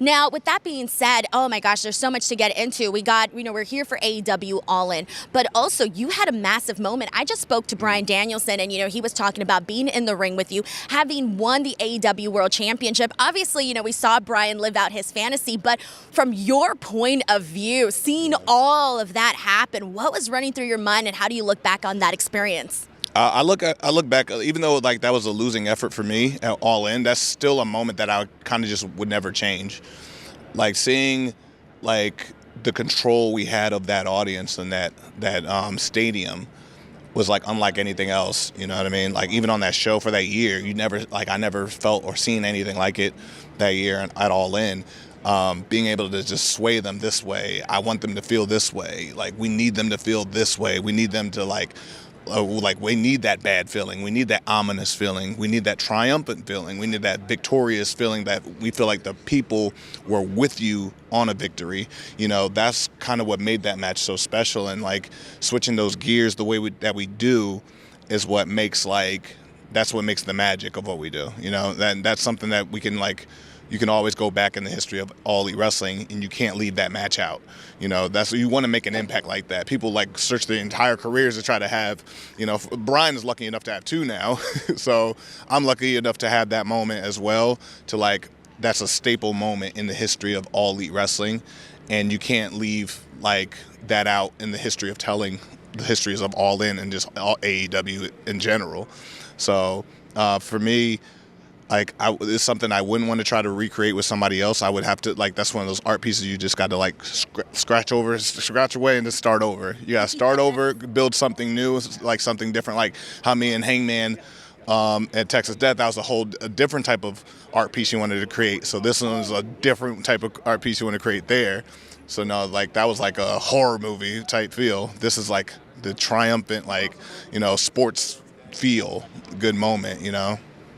Now, with that being said, oh my gosh, there's so much to get into. We're here for AEW All In, but also you had a massive moment. I just spoke to Bryan Danielson, and, he was talking about being in the ring with you, having won the AEW World Championship. Obviously, we saw Bryan live out his fantasy, but from your point of view, seeing all of that happen, what was running through your mind, and how do you look back on that experience? I look back, even though like that was a losing effort for me at All In, that's still a moment that I kind of just would never change. Like seeing like the control we had of that audience and that stadium was like unlike anything else. You know what I mean? Like even on that show for that year, I never felt or seen anything like it that year at All In. Being able to just sway them this way. I want them to feel this way. Like we need them to feel this way. We need them to like we need that bad feeling. We need that ominous feeling. We need that triumphant feeling. We need that victorious feeling that we feel like the people were with you on a victory. That's kind of what made that match so special. And like switching those gears the way that we do is what makes that's what makes the magic of what we do. That's something that we can you can always go back in the history of All Elite Wrestling, and you can't leave that match out. You want to make an impact like that. People search their entire careers to try to have, Bryan is lucky enough to have two now, so I'm lucky enough to have that moment as well. That's a staple moment in the history of All Elite Wrestling, and you can't leave that out in the history of telling the histories of All In and just AEW in general. So for me. It's something I wouldn't want to try to recreate with somebody else. I would have to, that's one of those art pieces you just got to, scratch away and just start over. You got to start over, build something new, something different, like how me and Hangman at Texas Death, that was a different type of art piece you wanted to create. So this one was a different type of art piece you want to create there. So no, that was a horror movie type feel. This is the triumphant, sports feel, good moment,